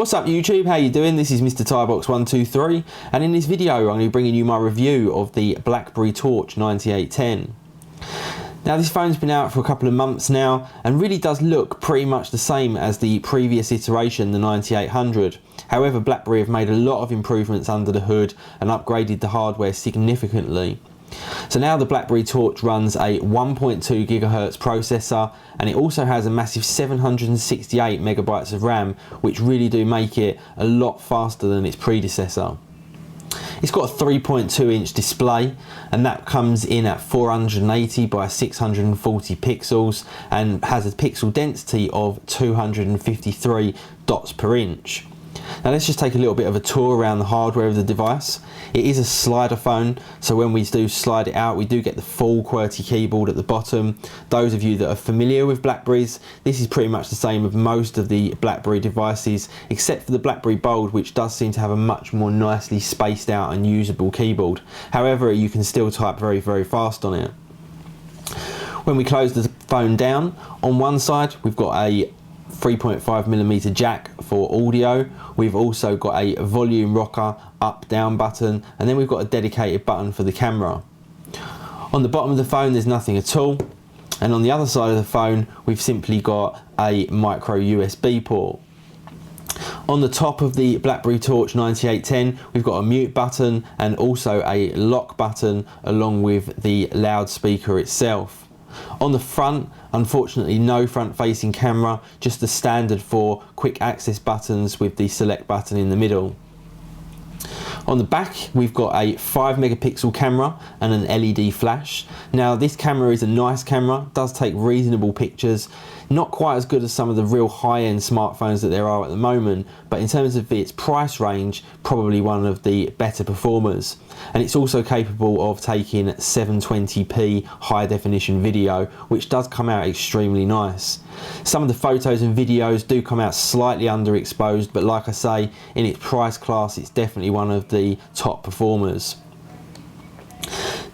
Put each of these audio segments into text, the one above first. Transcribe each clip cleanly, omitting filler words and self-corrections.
What's up YouTube, how you doing? This is Mr. Tybox123 and in this video I'm going to be bringing you my review of the BlackBerry Torch 9810. Now this phone's been out for a couple of months now and really does look pretty much the same as the previous iteration, the 9800. However, BlackBerry have made a lot of improvements under the hood and upgraded the hardware significantly. So now the BlackBerry Torch runs a 1.2 GHz processor and it also has a massive 768 megabytes of RAM, which really do make it a lot faster than its predecessor. It's got a 3.2 inch display and that comes in at 480 by 640 pixels and has a pixel density of 253 dots per inch. Now let's just take a little bit of a tour around the hardware of the device. It is a slider phone, so when we do slide it out we do get the full QWERTY keyboard at the bottom. Those of you that are familiar with Blackberries, this is pretty much the same with most of the BlackBerry devices except for the BlackBerry Bold, which does seem to have a much more nicely spaced out and usable keyboard. However, you can still type very fast on it. When we close the phone down, on one side we've got a 3.5mm jack for audio. We've also got a volume rocker up down button and then we've got a dedicated button for the camera. On the bottom of the phone there's nothing at all, and on the other side of the phone we've simply got a micro USB port. On the top of the BlackBerry Torch 9810 we've got a mute button and also a lock button along with the loudspeaker itself. On the front, unfortunately no front-facing camera, just the standard 4 quick access buttons with the select button in the middle. On the back we've got a 5 megapixel camera and an LED flash. Now this camera is a nice camera, does take reasonable pictures, not quite as good as some of the real high-end smartphones that there are at the moment, but in terms of its price range, probably one of the better performers. And it's also capable of taking 720p high definition video, which does come out extremely nice. Some of the photos and videos do come out slightly underexposed, but like I say, in its price class it's definitely one of the top performers.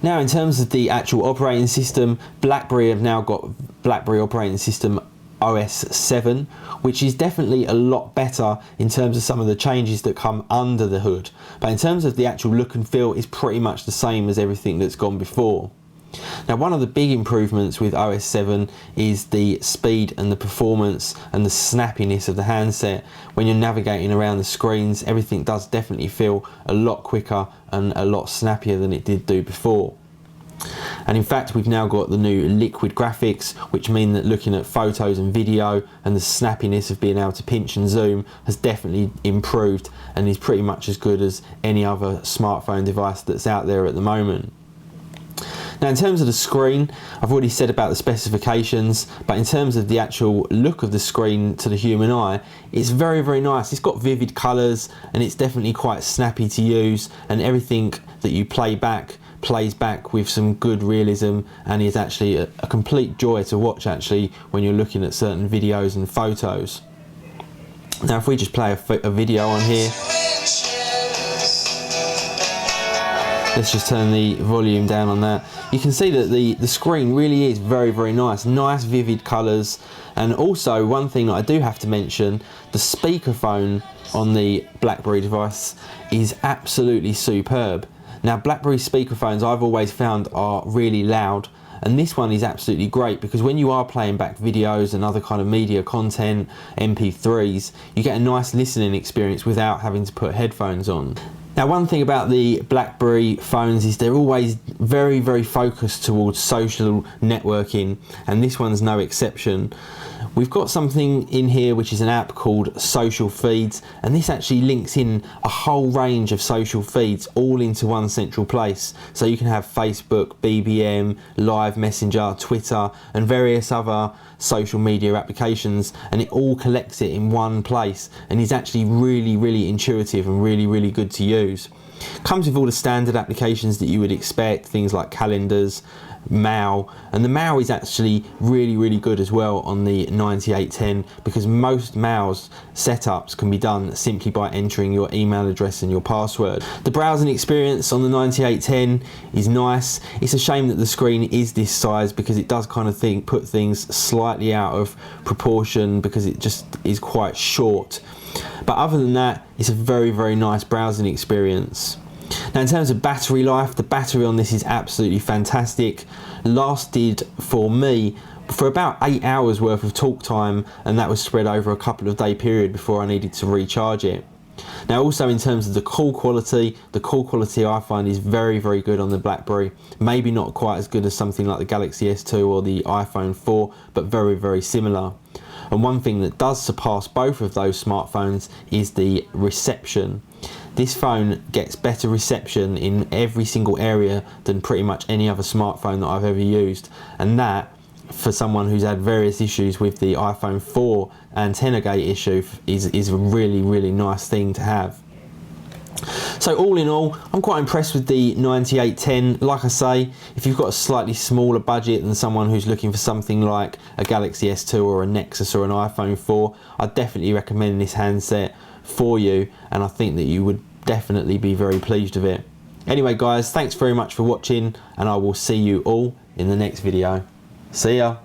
Now in terms of the actual operating system, BlackBerry have now got BlackBerry operating system OS 7, which is definitely a lot better in terms of some of the changes that come under the hood. But in terms of the actual look and feel, it's pretty much the same as everything that's gone before. Now one of the big improvements with OS 7 is the speed and the performance and the snappiness of the handset. When you're navigating around the screens, everything does definitely feel a lot quicker and a lot snappier than it did do before. And in fact we've now got the new liquid graphics, which mean that looking at photos and video and the snappiness of being able to pinch and zoom has definitely improved and is pretty much as good as any other smartphone device that's out there at the moment. Now in terms of the screen, I've already said about the specifications, but in terms of the actual look of the screen to the human eye, it's very nice. It's got vivid colours and it's definitely quite snappy to use, and everything that you play back plays back with some good realism and is actually a complete joy to watch actually when you're looking at certain videos and photos. Now if we just play a video on here, let's just turn the volume down on that. You can see that the screen really is very nice vivid colours. And also one thing that I do have to mention, the speakerphone on the BlackBerry device is absolutely superb. Now BlackBerry speakerphones I've always found are really loud, and this one is absolutely great because when you are playing back videos and other kind of media content, MP3s, you get a nice listening experience without having to put headphones on. Now one thing about the BlackBerry phones is they're always very focused towards social networking, and this one's no exception. We've got something in here which is an app called Social Feeds, and this actually links in a whole range of social feeds all into one central place. So you can have Facebook, BBM, Live Messenger, Twitter and various other social media applications, and it all collects it in one place and is actually really intuitive and really good to use. Comes with all the standard applications that you would expect, things like calendars, MAU, and the MAU is actually really good as well on the 9810, because most MAU's setups can be done simply by entering your email address and your password. The browsing experience on the 9810 is nice. It's a shame that the screen is this size, because it does kind of put things slightly out of proportion, because it just is quite short. But other than that, it's a very nice browsing experience. Now, in terms of battery life, the battery on this is absolutely fantastic. Lasted for me for about 8 hours worth of talk time, and that was spread over a couple of day period before I needed to recharge it. Now, also in terms of the call quality I find is very good on the BlackBerry. Maybe not quite as good as something like the Galaxy S2 or the iPhone 4, but very similar. And one thing that does surpass both of those smartphones is the reception. This phone gets better reception in every single area than pretty much any other smartphone that I've ever used, and that, for someone who's had various issues with the iPhone 4 antenna gate issue, is a really nice thing to have. So all in all, I'm quite impressed with the 9810. Like I say, if you've got a slightly smaller budget than someone who's looking for something like a Galaxy S2 or a Nexus or an iPhone 4, I'd definitely recommend this handset for you, and I think that you would definitely be very pleased with it. Anyway guys, thanks very much for watching, and I will see you all in the next video. See ya.